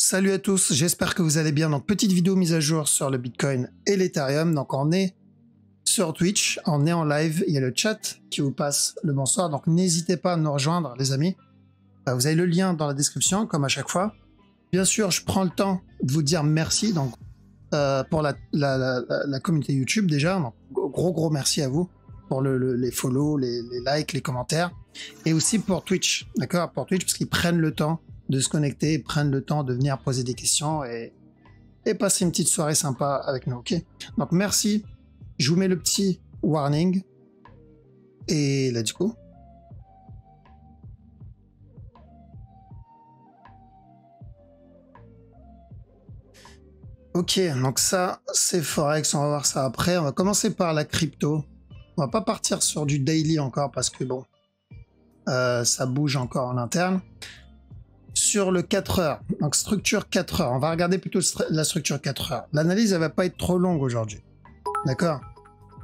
Salut à tous, j'espère que vous allez bien. Donc petite vidéo mise à jour sur le Bitcoin et l'Ethereum. Donc on est sur Twitch, on est en live, il y a le chat qui vous passe le bonsoir. Donc n'hésitez pas à nous rejoindre les amis. Vous avez le lien dans la description comme à chaque fois. Bien sûr, je prends le temps de vous dire merci donc, pour la communauté YouTube déjà. Donc, gros merci à vous pour les follow, les likes, les commentaires. Et aussi pour Twitch, d'accord? Pour Twitch parce qu'ils prennent le temps de se connecter, ils prennent le temps de venir poser des questions et passer une petite soirée sympa avec nous, ok? Donc merci, je vous mets le petit warning et là du coup. Ok, donc ça c'est Forex, on va voir ça après. On va commencer par la crypto. On va pas partir sur du daily encore parce que bon, ça bouge encore en interne. Sur le 4 heures, donc structure 4 heures, on va regarder plutôt la structure 4 heures. L'analyse, elle va pas être trop longue aujourd'hui, d'accord?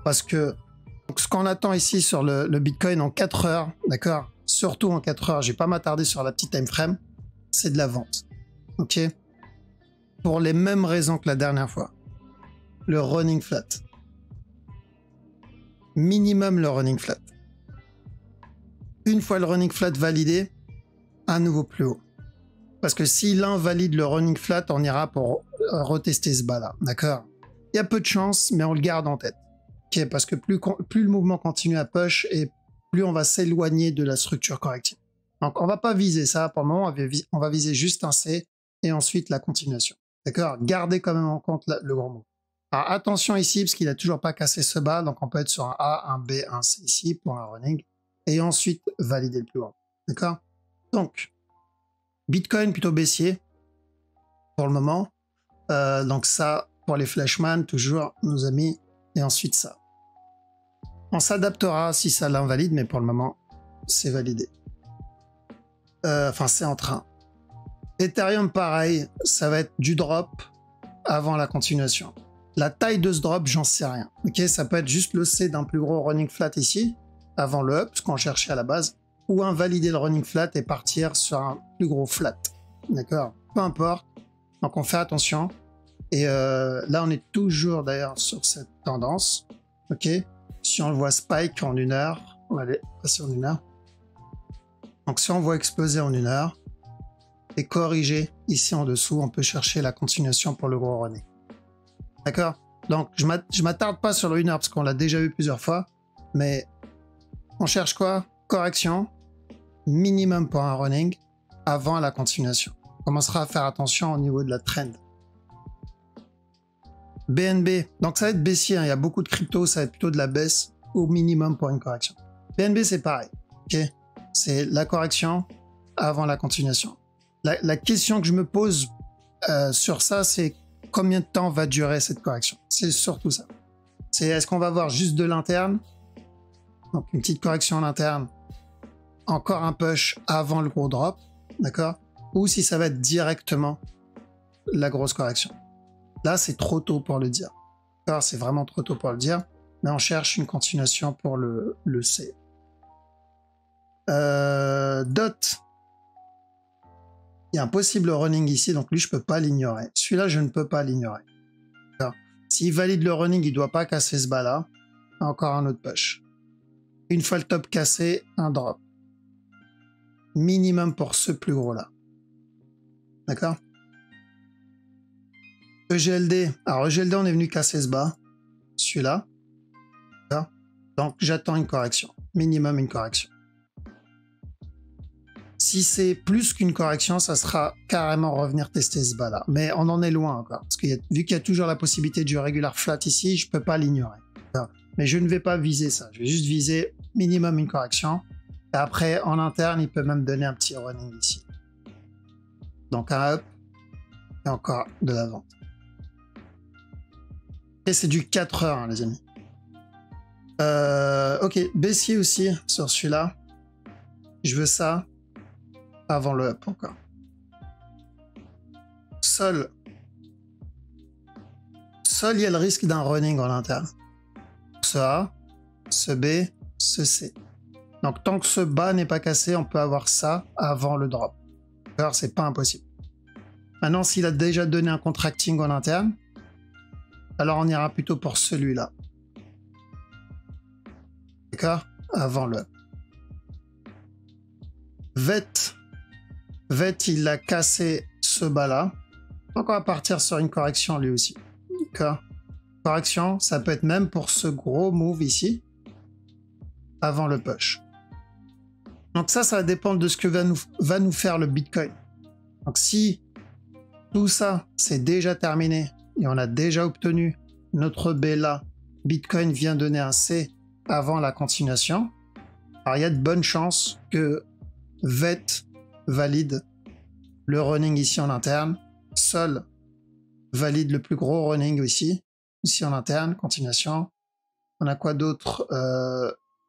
Parce que donc, ce qu'on attend ici sur le Bitcoin en 4 heures, d'accord? Surtout en 4 heures, je vais pas m'attarder sur la petite time frame, c'est de la vente, ok? Pour les mêmes raisons que la dernière fois. Le running flat. Minimum le running flat. Une fois le running flat validé, un nouveau plus haut. Parce que si l'un valide le running flat, on ira pour retester ce bas-là, d'accord? Il y a peu de chance, mais on le garde en tête. Okay, parce que plus le mouvement continue à push, et plus on va s'éloigner de la structure corrective. Donc on va pas viser ça pour le moment, on va viser juste un C, et ensuite la continuation. D'accord? Gardez quand même en compte le gros mot. Alors attention ici, parce qu'il a toujours pas cassé ce bas, donc on peut être sur un A, un B, un C ici pour un running, et ensuite valider le plus haut. D'accord? Donc, Bitcoin plutôt baissier pour le moment. Donc ça, pour les flashman, toujours nos amis. Et ensuite ça. On s'adaptera si ça l'invalide, mais pour le moment, c'est validé. Enfin, c'est en train. Ethereum, pareil, ça va être du drop avant la continuation. La taille de ce drop, j'en sais rien. Ok, ça peut être juste le C d'un plus gros running flat ici, avant le up, ce qu'on cherchait à la base, ou invalider le running flat et partir sur un plus gros flat. D'accord? Peu importe. Donc on fait attention. Et là, on est toujours d'ailleurs sur cette tendance. Ok? Si on le voit spike en 1 heure, on va aller passer en 1 heure. Donc si on voit exploser en 1 heure et corriger ici en dessous, on peut chercher la continuation pour le gros running. D'accord? Donc je m'attarde pas sur le 1 heure parce qu'on l'a déjà vu plusieurs fois. Mais on cherche quoi? Correction. Minimum pour un running avant la continuation. On commencera à faire attention au niveau de la trend. BNB, donc ça va être baissier, hein. Il y a beaucoup de crypto, ça va être plutôt de la baisse au minimum pour une correction. BNB c'est pareil, ok? C'est la correction avant la continuation. La question que je me pose sur ça, c'est combien de temps va durer cette correction? C'est surtout ça. C'est est-ce qu'on va voir juste de l'interne? Donc une petite correction en interne, encore un push avant le gros drop, d'accord? Ou si ça va être directement la grosse correction. Là, c'est trop tôt pour le dire. C'est vraiment trop tôt pour le dire, mais on cherche une continuation pour le C. DOT. Il y a un possible running ici, donc lui, je peux pas l'ignorer. Celui-là, je ne peux pas l'ignorer. S'il valide le running, il ne doit pas casser ce bas-là. Encore un autre push. Une fois le top cassé, un drop. Minimum pour ce plus gros-là. D'accord? EGLD. Alors, EGLD, on est venu casser ce bas. Celui-là. Donc, j'attends une correction. Minimum une correction. Si c'est plus qu'une correction, ça sera carrément revenir tester ce bas-là. Mais on en est loin encore. Parce que vu qu'il y a toujours la possibilité du regular flat ici, je ne peux pas l'ignorer. Mais je ne vais pas viser ça. Je vais juste viser minimum une correction. Et après, en interne, il peut même donner un petit running ici. Donc, un up. Et encore de la vente. Et c'est du 4 heures, hein, les amis. Ok, baissier aussi sur celui-là. Je veux ça avant le up encore. Sol. Sol, il y a le risque d'un running en interne. Ce A, ce B, ce C. Donc tant que ce bas n'est pas cassé, on peut avoir ça avant le drop. Alors c'est pas impossible. Maintenant, s'il a déjà donné un contracting en interne, alors on ira plutôt pour celui-là. D'accord? Avant le up. VET, il a cassé ce bas-là. Donc on va partir sur une correction lui aussi. D'accord? Correction, ça peut être même pour ce gros move ici, avant le push. Donc ça va dépendre de ce que va nous faire le Bitcoin. Donc si tout ça, c'est déjà terminé et on a déjà obtenu notre B là, Bitcoin vient donner un C avant la continuation, alors il y a de bonnes chances que VET valide le running ici en interne, Sol valide le plus gros running ici en interne, continuation. On a quoi d'autre?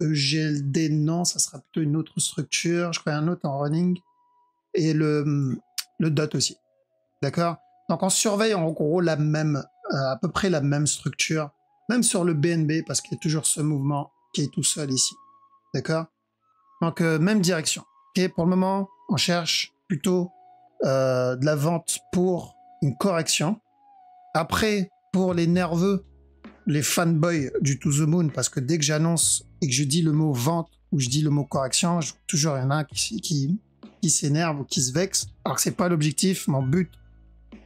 EGLD, non, ça sera plutôt une autre structure. Je crois un autre en running. Et le DOT aussi. D'accord? Donc on surveille en gros la même, à peu près la même structure, même sur le BNB, parce qu'il y a toujours ce mouvement qui est tout seul ici. D'accord? Donc même direction. Okay, pour le moment, on cherche plutôt de la vente pour une correction. Après, pour les nerveux, les fanboys du To The Moon, parce que dès que j'annonce et que je dis le mot vente ou je dis le mot correction, toujours il y en a qui s'énerve ou qui se vexe. Alors que c'est pas l'objectif. Mon but,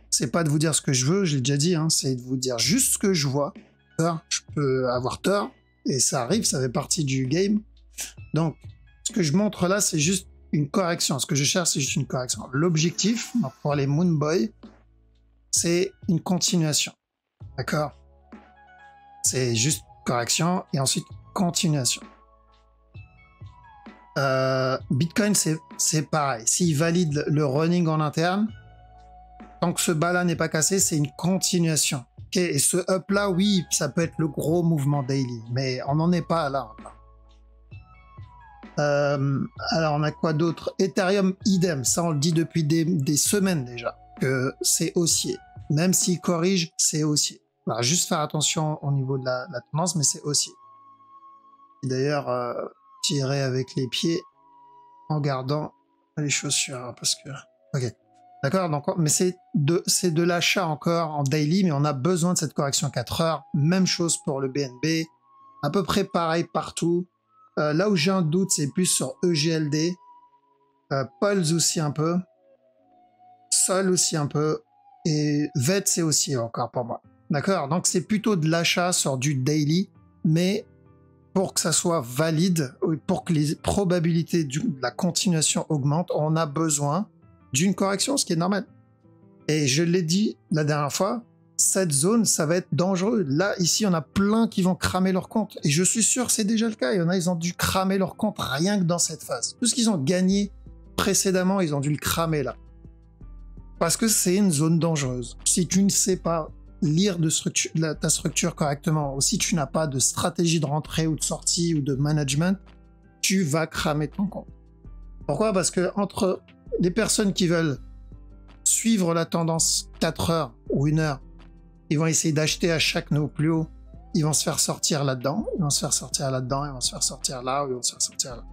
c'est pas de vous dire ce que je veux, je l'ai déjà dit, hein, c'est de vous dire juste ce que je vois. Je peux avoir tort et ça arrive, ça fait partie du game. Donc, ce que je montre là, c'est juste une correction. Ce que je cherche, c'est juste une correction. L'objectif, pour les Moonboy, c'est une continuation. D'accord? C'est juste correction et ensuite continuation. Bitcoin, c'est pareil. S'il valide le running en interne, tant que ce bas-là n'est pas cassé, c'est une continuation. Okay, et ce up-là, oui, ça peut être le gros mouvement daily, mais on n'en est pas là encore. Alors, on a quoi d'autre? Ethereum, idem. Ça, on le dit depuis des semaines déjà, que c'est haussier. Même s'il corrige, c'est haussier. Alors, juste faire attention au niveau de la tendance, mais c'est haussier. D'ailleurs, tirer avec les pieds en gardant les chaussures, hein, parce que... Ok. D'accord, donc, mais c'est de l'achat encore en daily, mais on a besoin de cette correction 4 heures. Même chose pour le BNB. À peu près pareil partout. Là où j'ai un doute, c'est plus sur EGLD. Pulse aussi un peu. Sol aussi un peu. Et VET, c'est aussi encore pour moi. D'accord, donc c'est plutôt de l'achat sur du daily, mais pour que ça soit valide, pour que les probabilités de la continuation augmentent, on a besoin d'une correction, ce qui est normal. Et je l'ai dit la dernière fois, cette zone, ça va être dangereux. Là, ici, on a plein qui vont cramer leur compte. Et je suis sûr que c'est déjà le cas. Il y en a, ils ont dû cramer leur compte rien que dans cette phase. Tout ce qu'ils ont gagné précédemment, ils ont dû le cramer là. Parce que c'est une zone dangereuse. Si tu ne sais pas lire ta structure correctement, ou si tu n'as pas de stratégie de rentrée ou de sortie ou de management, tu vas cramer ton compte. Pourquoi? Parce que entre les personnes qui veulent suivre la tendance 4 heures ou 1 heure, ils vont essayer d'acheter à chaque nouveau plus haut, ils vont se faire sortir là-dedans, ils vont se faire sortir là-dedans, ils vont se faire sortir là, ou ils vont se faire sortir là.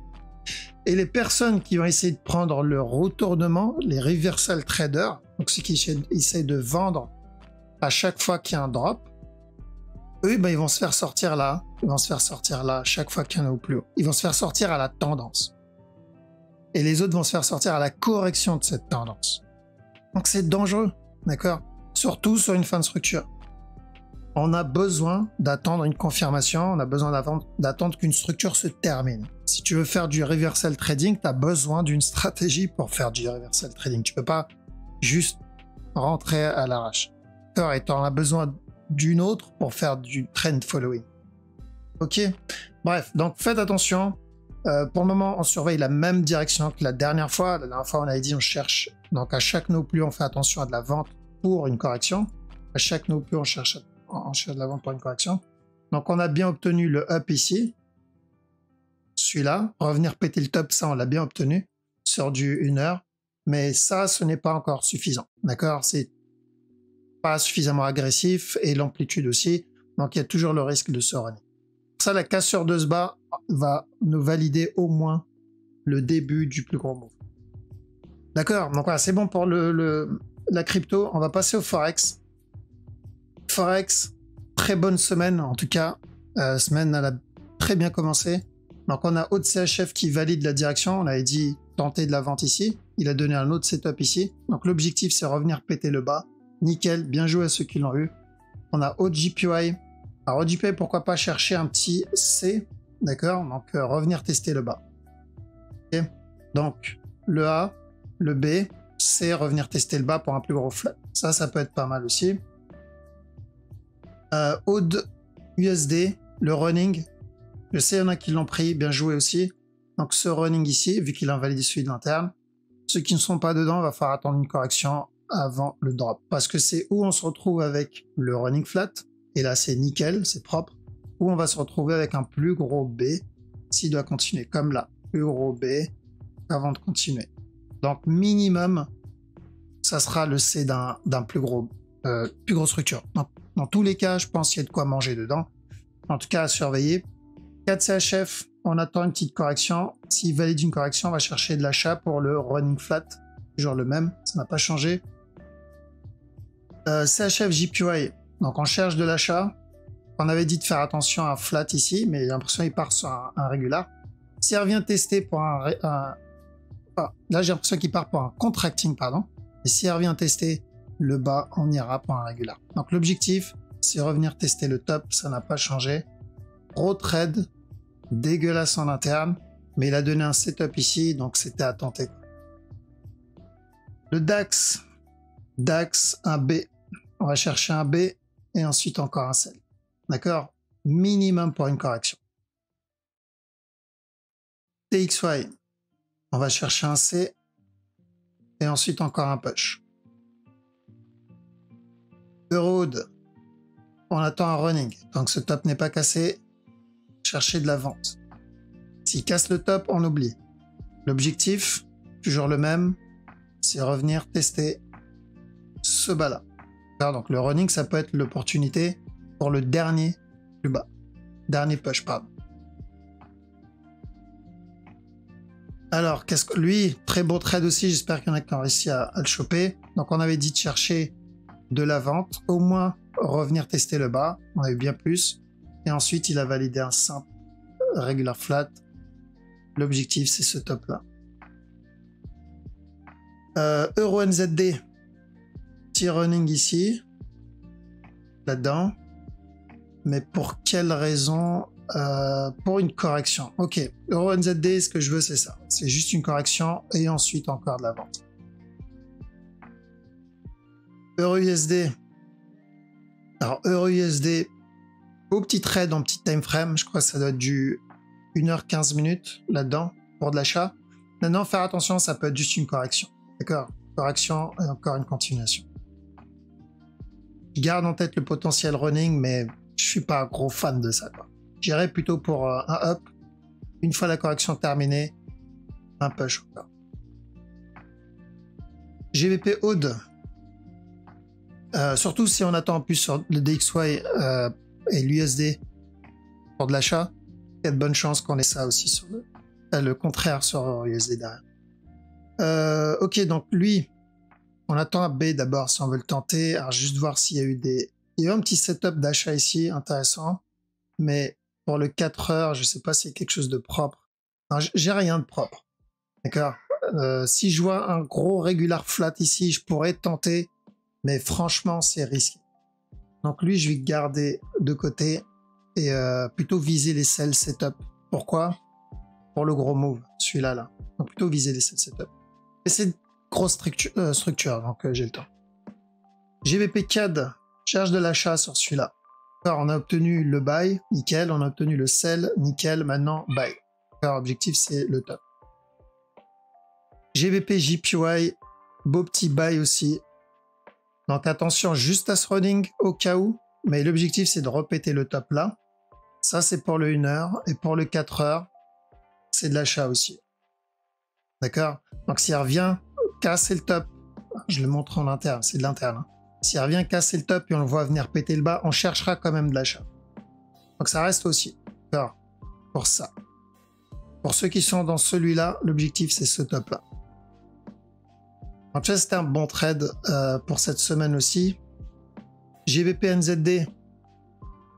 Et les personnes qui vont essayer de prendre le retournement, les reversal traders, donc ceux qui essaient de vendre à chaque fois qu'il y a un drop, eux, ben, ils vont se faire sortir là, ils vont se faire sortir là, chaque fois qu'il y en a au plus haut. Ils vont se faire sortir à la tendance. Et les autres vont se faire sortir à la correction de cette tendance. Donc c'est dangereux, d'accord? Surtout sur une fin de structure. On a besoin d'attendre une confirmation, on a besoin d'attendre qu'une structure se termine. Si tu veux faire du reversal trading, tu as besoin d'une stratégie pour faire du reversal trading. Tu peux pas juste rentrer à l'arrache. Et tu en as besoin d'une autre pour faire du trend following. Ok? Bref, donc faites attention. Pour le moment, on surveille la même direction que la dernière fois. La dernière fois, on avait dit on cherche. Donc à chaque no plus, on fait attention à de la vente pour une correction. À chaque no plus, on cherche de la vente pour une correction. Donc on a bien obtenu le up ici. Celui-là. Revenir péter le top, ça on l'a bien obtenu sur du 1 heure. Mais ça, ce n'est pas encore suffisant. D'accord? C'est pas suffisamment agressif et l'amplitude aussi. Donc il y a toujours le risque de se runner. Ça, la cassure de ce bas va nous valider au moins le début du plus gros move. D'accord? Donc voilà, c'est bon pour la crypto, on va passer au Forex. Forex, très bonne semaine en tout cas. Semaine, elle a très bien commencé. Donc on a autre CHF qui valide la direction. On avait dit tenter de la vente ici. Il a donné un autre setup ici. Donc l'objectif c'est revenir péter le bas. Nickel, bien joué à ceux qui l'ont eu. On a OJPY. Alors OJPY, pourquoi pas chercher un petit C. D'accord, donc revenir tester le bas. Okay. Donc le A, le B, C, revenir tester le bas pour un plus gros flat. Ça peut être pas mal aussi. Aude USD, le running. Je sais, il y en a qui l'ont pris, bien joué aussi. Donc ce running ici, vu qu'il invalide celui de l'interne. Ceux qui ne sont pas dedans, il va falloir attendre une correction avant le drop. Parce que c'est où on se retrouve avec le running flat. Et là, c'est nickel, c'est propre. Ou on va se retrouver avec un plus gros B s'il doit continuer. Comme là, plus gros B avant de continuer. Donc minimum, ça sera le C d'un plus grosse structure. Dans tous les cas, je pense qu'il y a de quoi manger dedans. En tout cas, à surveiller. 4 CHF, on attend une petite correction. S'il valide une correction, on va chercher de l'achat pour le running flat. Toujours le même, ça n'a pas changé. CHF JPY, donc on cherche de l'achat. On avait dit de faire attention à flat ici, mais j'ai l'impression qu'il part sur un régular. S'il revient tester pour là j'ai l'impression qu'il part pour un contracting, pardon. Et s'il revient tester le bas, on ira pour un régular. Donc l'objectif, c'est revenir tester le top, ça n'a pas changé. Gros trade, dégueulasse en interne, mais il a donné un setup ici, donc c'était à tenter. Le DAX, un B. On va chercher un B et ensuite encore un sell. D'accord? Minimum pour une correction. TXY, on va chercher un C et ensuite encore un push. Eurohood, on attend un running. Tant que ce top n'est pas cassé, chercher de la vente. S'il casse le top, on oublie. L'objectif, toujours le même, c'est revenir tester ce bas-là. Donc le running, ça peut être l'opportunité pour le dernier plus bas. Dernier push, pardon. Alors, qu'est-ce que lui, très beau trade aussi, j'espère qu'il y en a qui ont réussi à le choper. Donc on avait dit de chercher de la vente, au moins revenir tester le bas, on a eu bien plus. Et ensuite, il a validé un simple regular flat. L'objectif, c'est ce top-là. Euro NZD, petit running ici, là-dedans. Mais pour quelle raison? Pour une correction. Ok, Euro NZD, ce que je veux, c'est ça. C'est juste une correction et ensuite encore de la vente. Euro USD. Alors, Euro USD, beau petit trade en petit time frame. Je crois que ça doit être du 1h15 minutes là-dedans pour de l'achat. Maintenant, faire attention, ça peut être juste une correction. D'accord? Correction et encore une continuation. Je garde en tête le potentiel running, mais je suis pas un gros fan de ça, quoi. J'irais plutôt pour un up. Une fois la correction terminée, un push encore. GBP Aude. Surtout si on attend en plus sur le DXY et l'USD pour de l'achat, il y a de bonnes chances qu'on ait ça aussi sur le contraire sur USD derrière. Ok, donc lui, on attend un B d'abord si on veut le tenter. Alors juste voir s'il y a eu des... Il y a eu un petit setup d'achat ici, intéressant. Mais pour le 4 heures, je sais pas si c'est quelque chose de propre. J'ai rien de propre. D'accord? Si je vois un gros regular flat ici, je pourrais tenter. Mais franchement, c'est risqué. Donc lui, je vais garder de côté et plutôt viser les sell setup. Pourquoi? Pour le gros move, celui-là. Là. Donc plutôt viser les sell setup. Et c'est une grosse structure, donc j'ai le temps. GBP CAD, cherche de l'achat sur celui-là. Alors, on a obtenu le buy, nickel. On a obtenu le sell, nickel. Maintenant, buy. Alors, objectif, c'est le top. GBP JPY, beau petit buy aussi. Donc attention juste à ce running au cas où, mais l'objectif c'est de repéter le top là. Ça c'est pour le 1 heure et pour le 4 heures, c'est de l'achat aussi. D'accord? Donc s'il revient casser le top, je le montre en interne, c'est de l'interne. Hein. S'il revient casser le top et on le voit venir péter le bas, on cherchera quand même de l'achat. Donc ça reste aussi. D'accord? Pour ça. Pour ceux qui sont dans celui-là, l'objectif c'est ce top là. Donc ça, c'était un bon trade pour cette semaine aussi. GBP NZD,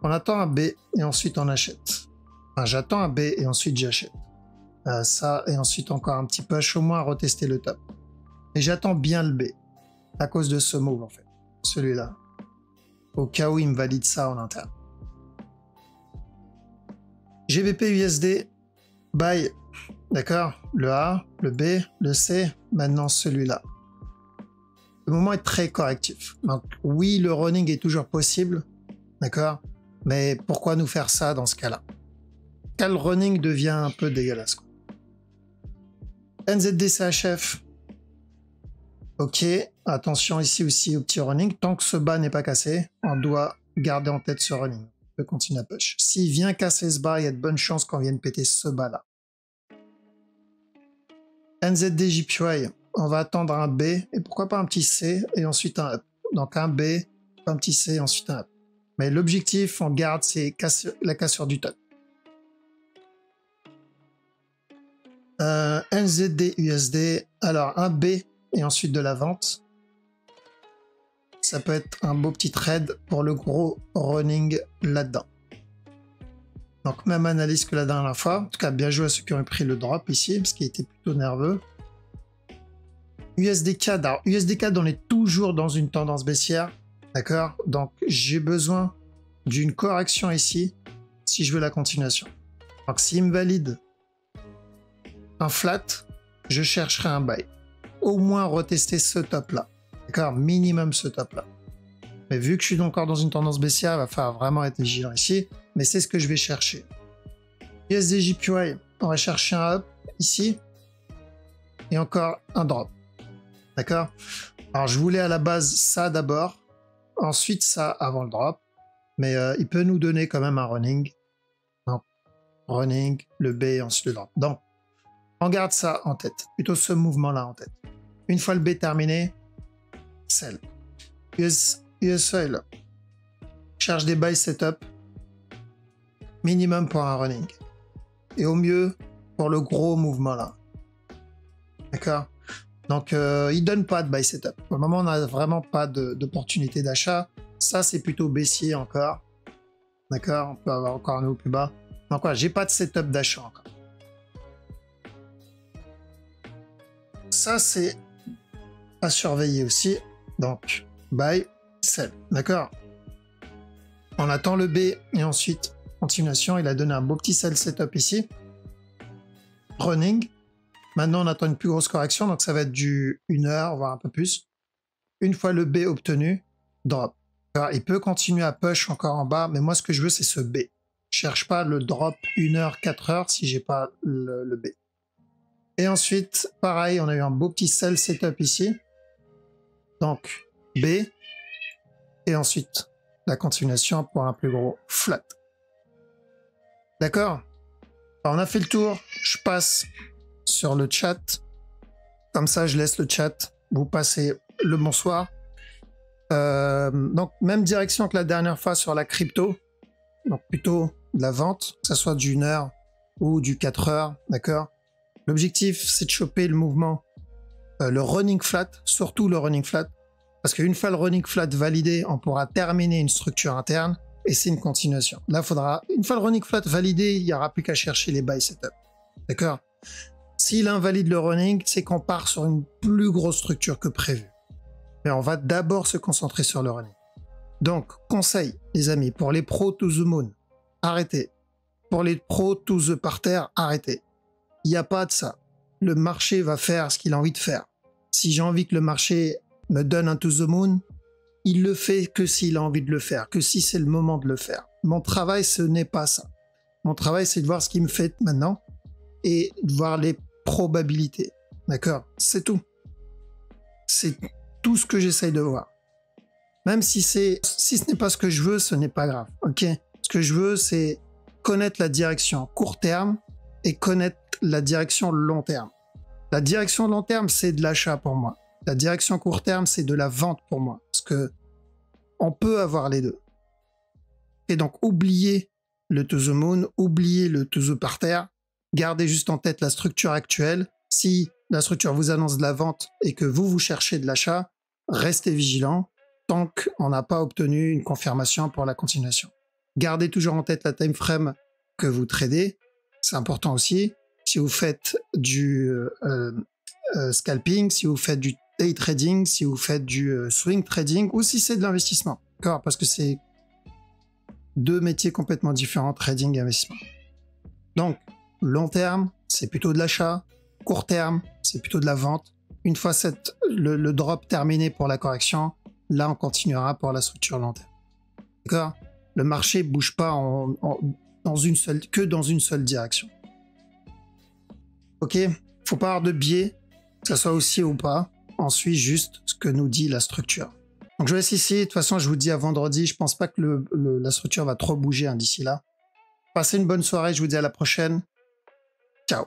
on attend un B et ensuite on achète. Enfin, j'attends un B et ensuite j'achète. Ça, et ensuite encore un petit push, au moins à retester le top. Et j'attends bien le B, à cause de ce move en fait, celui-là. Au cas où il me valide ça en interne. GBP USD, buy, d'accord, le A, le B, le C, maintenant celui-là. Le moment est très correctif. Donc oui, le running est toujours possible, d'accord, mais pourquoi nous faire ça dans ce cas-là? Car le running devient un peu dégueulasse, quoi. NZD CHF, ok, attention ici aussi au petit running, tant que ce bas n'est pas cassé, on doit garder en tête ce running. On peut continuer à push. S'il vient casser ce bas, il y a de bonnes chances qu'on vienne péter ce bas-là. NZD JPY, on va attendre un B, et pourquoi pas un petit C, et ensuite un up. Donc un B, un petit C, et ensuite un up. Mais l'objectif, on garde, c'est la cassure du top. NZD USD, alors un B, et ensuite de la vente. Ça peut être un beau petit trade pour le gros running là-dedans. Donc même analyse que la dernière fois. En tout cas, bien joué à ceux qui ont pris le drop ici, parce qu'il était plutôt nerveux. USD CAD, alors USD CAD, on est toujours dans une tendance baissière, d'accord? Donc j'ai besoin d'une correction ici, si je veux la continuation. Donc s'il me valide un flat, je chercherai un buy. Au moins retester ce top-là, d'accord? Minimum ce top-là. Mais vu que je suis encore dans une tendance baissière, il va falloir vraiment être vigilant ici. Mais c'est ce que je vais chercher. USD JPY, on va chercher un up ici. Et encore un drop. D'accord? Alors je voulais à la base ça d'abord. Ensuite ça avant le drop. Mais il peut nous donner quand même un running. Donc, running, le B et ensuite le drop. Donc, on garde ça en tête. Plutôt ce mouvement-là en tête. Une fois le B terminé, sell. US Oil. Cherche des buy setup. Minimum pour un running. Et au mieux, pour le gros mouvement là. D'accord? Donc, il donne pas de buy setup. Pour le moment, on n'a vraiment pas d'opportunité d'achat. Ça, c'est plutôt baissier encore. D'accord? On peut avoir encore un nouveau plus bas. Donc, voilà, j'ai pas de setup d'achat encore. Ça, c'est à surveiller aussi. Donc, buy, sell. D'accord? On attend le B et ensuite, continuation. Il a donné un beau petit sell setup ici. Running. Maintenant, on attend une plus grosse correction. Donc, ça va être du 1 heure, voire un peu plus. Une fois le B obtenu, drop. Alors, il peut continuer à push encore en bas. Mais moi, ce que je veux, c'est ce B. Je cherche pas le drop 1 heure, 4 heures si j'ai pas le B. Et ensuite, pareil, on a eu un beau petit sell setup ici. Donc, B. Et ensuite, la continuation pour un plus gros flat. D'accord? On a fait le tour. Je passe sur le chat. Comme ça, je laisse le chat. Vous passez le bonsoir. Donc, même direction que la dernière fois sur la crypto. Donc, plutôt de la vente, que ce soit du 1 heure ou du 4 heures. D'accord? L'objectif, c'est de choper le mouvement, le running flat, surtout le running flat. Parce qu'une fois le running flat validé, on pourra terminer une structure interne et c'est une continuation. Là, une fois le running flat validé, il n'y aura plus qu'à chercher les buy setup. D'accord? S'il invalide le running, c'est qu'on part sur une plus grosse structure que prévu. Mais on va d'abord se concentrer sur le running. Donc, conseil, les amis, pour les pros to the moon, arrêtez. Pour les pros to the parterre, arrêtez. Il n'y a pas de ça. Le marché va faire ce qu'il a envie de faire. Si j'ai envie que le marché me donne un to the moon, il le fait que s'il a envie de le faire, que si c'est le moment de le faire. Mon travail, ce n'est pas ça. Mon travail, c'est de voir ce qu'il me fait maintenant et de voir les probabilités. D'accord? C'est tout. C'est tout ce que j'essaye de voir. Même si ce n'est pas ce que je veux, ce n'est pas grave. Ok? Ce que je veux, c'est connaître la direction court terme et connaître la direction long terme. La direction long terme, c'est de l'achat pour moi. La direction court terme, c'est de la vente pour moi. Parce que on peut avoir les deux. Et donc, oubliez le to the moon, oubliez le to the parterre, gardez juste en tête la structure actuelle. Si la structure vous annonce de la vente et que vous cherchez de l'achat, restez vigilant tant qu'on n'a pas obtenu une confirmation pour la continuation. Gardez toujours en tête la time frame que vous tradez, c'est important aussi. Si vous faites du scalping, si vous faites du day trading, si vous faites du swing trading ou si c'est de l'investissement, d'accord, parce que c'est deux métiers complètement différents, trading et investissement. Donc, long terme, c'est plutôt de l'achat. Court terme, c'est plutôt de la vente. Une fois le drop terminé pour la correction, là, on continuera pour la structure long terme. D'accord? Le marché ne bouge pas dans une seule direction. Ok? Faut pas avoir de biais, que ce soit haussier ou pas. On suit juste ce que nous dit la structure. Donc, je vous laisse ici. De toute façon, je vous dis à vendredi. Je pense pas que la structure va trop bouger d'ici là. Passez une bonne soirée. Je vous dis à la prochaine. Ciao.